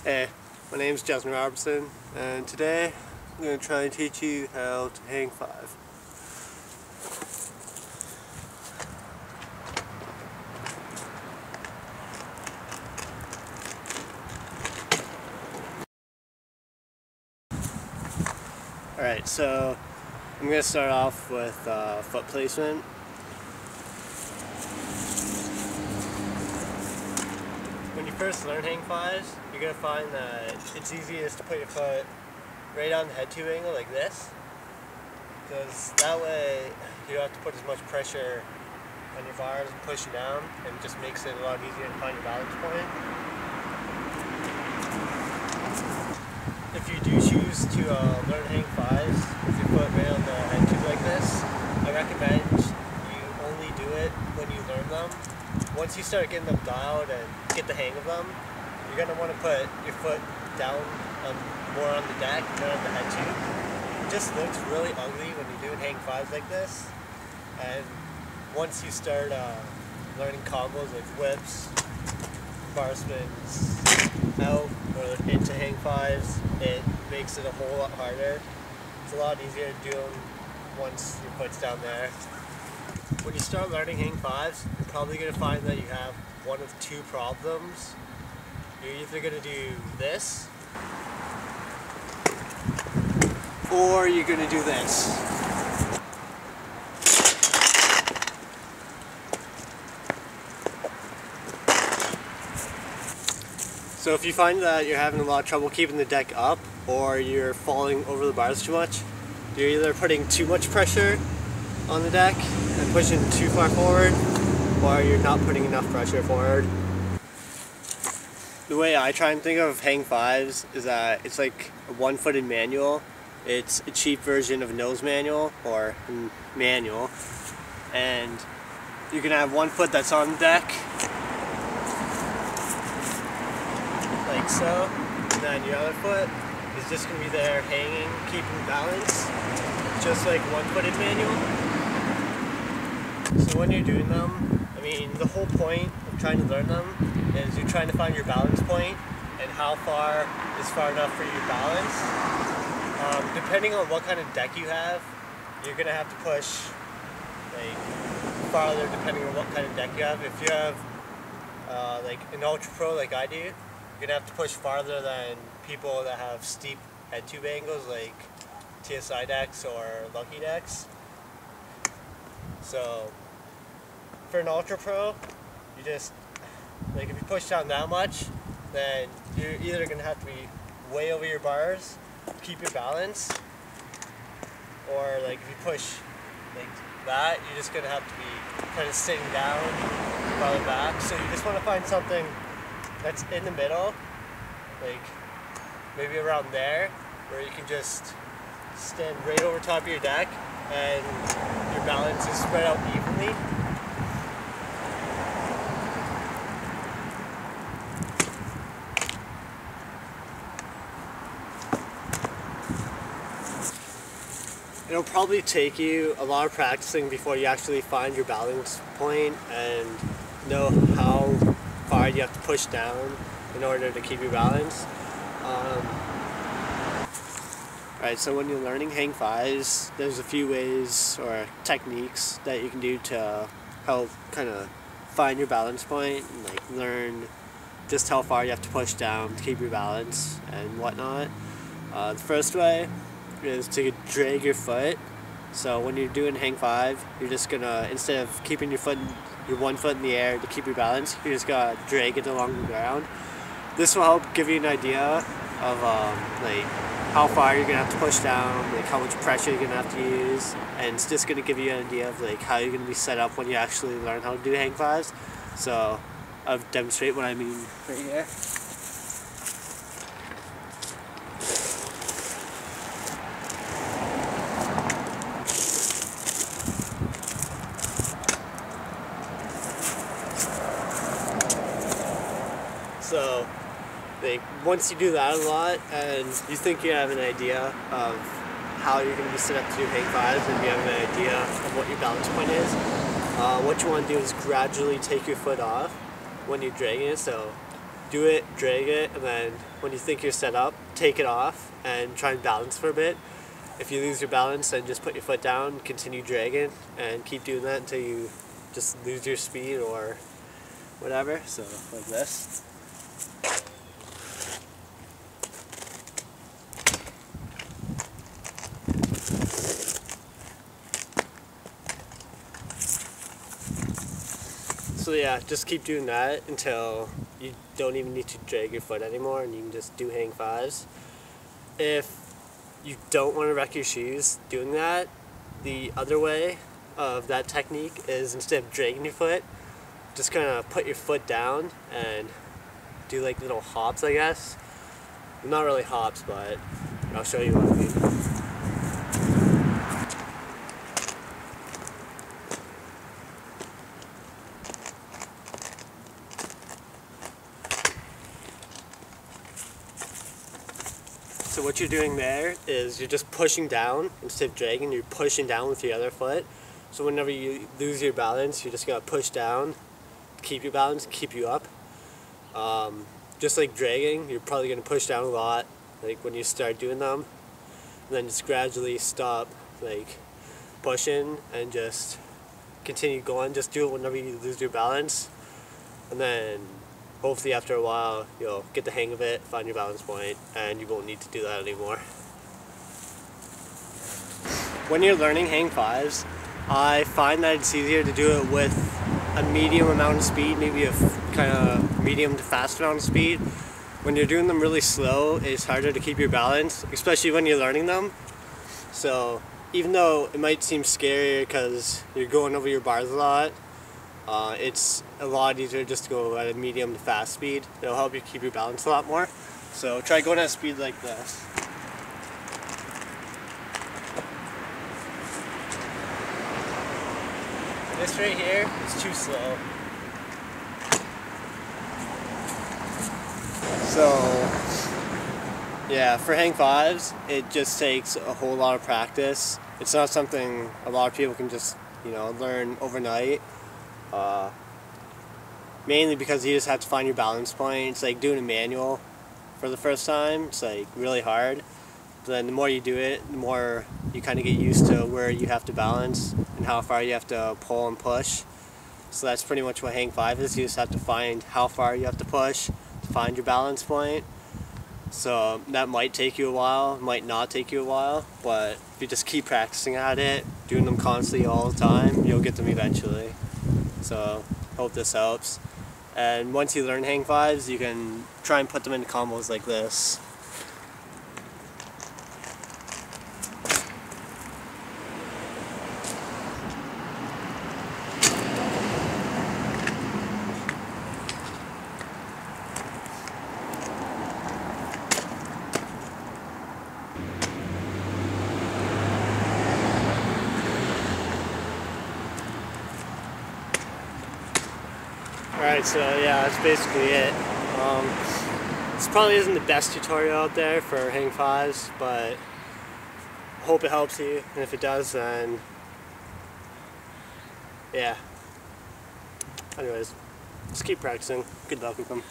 Hey, my name is Justin Robertson, and today I'm going to try and teach you how to hang five. Alright, so I'm going to start off with foot placement. When you first learn hang fives, you're going to find that it's easiest to put your foot right on the head tube angle like this, because that way you don't have to put as much pressure on your bars and push you down, and it just makes it a lot easier to find your balance point. If you do choose to learn hang fives with your foot right on the head tube like this, I recommend you only do it when you learn them. Once you start getting them dialed and get the hang of them, you're going to want to put your foot down more on the deck, not on the head tube. It just looks really ugly when you're doing hang fives like this. And once you start learning combos like whips, bar spins out or into hang fives, it makes it a whole lot harder. It's a lot easier to do them once your foot's down there. When you start learning hang fives, you're probably going to find that you have one of two problems. You're either going to do this, or you're going to do this. So if you find that you're having a lot of trouble keeping the deck up, or you're falling over the bars too much, you're either putting too much pressure on the deck and pushing too far forward, or you're not putting enough pressure forward. The way I try and think of hang fives is that it's like a one-footed manual. It's a cheap version of a nose manual, or manual, and you're gonna have one foot that's on the deck, like so, and then your other foot is just going to be there hanging, keeping balance, just like one-footed manual. So when you're doing them, I mean, the whole point of trying to learn them is you're trying to find your balance point and how far is far enough for your balance. Depending on what kind of deck you have, you're going to have to push like farther depending on what kind of deck you have. If you have like an Ultra Pro like I do, you're going to have to push farther than people that have steep head tube angles like TSI decks or Lucky decks. So for an Ultra Pro, you just, like if you push down that much, then you're either going to have to be way over your bars to keep your balance, or like if you push like that, you're just going to have to be kind of sitting down farther back. So you just want to find something that's in the middle, like maybe around there, where you can just stand right over top of your deck and your balance is spread out evenly. It'll probably take you a lot of practicing before you actually find your balance point and know how far you have to push down in order to keep your balance. Right, so when you're learning hang fives, there's a few ways or techniques that you can do to help kind of find your balance point and like learn just how far you have to push down to keep your balance and whatnot. The first way is to drag your foot. So when you're doing hang five, you're just gonna, instead of keeping your one foot in the air to keep your balance, you're just gonna drag it along the ground. This will help give you an idea of like how far you're gonna have to push down, like how much pressure you're gonna have to use, and it's just gonna give you an idea of like how you're gonna be set up when you actually learn how to do hang fives. So I'll demonstrate what I mean right here. So like once you do that a lot and you think you have an idea of how you're going to be set up to do hang fives and you have an idea of what your balance point is, what you want to do is gradually take your foot off when you're dragging it. So do it, drag it, and then when you think you're set up, take it off and try and balance for a bit. If you lose your balance, then just put your foot down, continue dragging, and keep doing that until you just lose your speed or whatever. So like this. So yeah, just keep doing that until you don't even need to drag your foot anymore and you can just do hang fives. If you don't want to wreck your shoes doing that, the other way of that technique is instead of dragging your foot, just kind of put your foot down and do like little hops, I guess. Not really hops, but I'll show you what I mean. So what you're doing there is you're just pushing down instead of dragging. You're pushing down with your other foot. So whenever you lose your balance, you're just gonna push down, keep your balance, keep you up. Just like dragging, you're probably gonna push down a lot, like when you start doing them, and then just gradually stop, like pushing, and just continue going. Just do it whenever you lose your balance, and then hopefully after a while you'll get the hang of it, find your balance point, and you won't need to do that anymore. When you're learning hang fives, I find that it's easier to do it with a medium amount of speed, maybe a kind of medium to fast amount of speed. When you're doing them really slow, it's harder to keep your balance, especially when you're learning them. So even though it might seem scarier because you're going over your bars a lot, it's a lot easier just to go at a medium to fast speed. It'll help you keep your balance a lot more. So try going at a speed like this. This right here is too slow. So yeah, for hang fives, it just takes a whole lot of practice. It's not something a lot of people can just, learn overnight. Mainly because you just have to find your balance point. It's like doing a manual for the first time. It's like really hard. But then the more you do it, the more you kind of get used to where you have to balance and how far you have to pull and push. So that's pretty much what hang five is. You just have to find how far you have to push to find your balance point. So that might take you a while, might not take you a while, but if you just keep practicing at it, doing them constantly all the time, you'll get them eventually. So hope this helps. And once you learn hang fives, you can try and put them into combos like this. Alright, so yeah, that's basically it. This probably isn't the best tutorial out there for hang fives, but I hope it helps you, and if it does, then yeah. Anyways, just keep practicing. Good luck with them.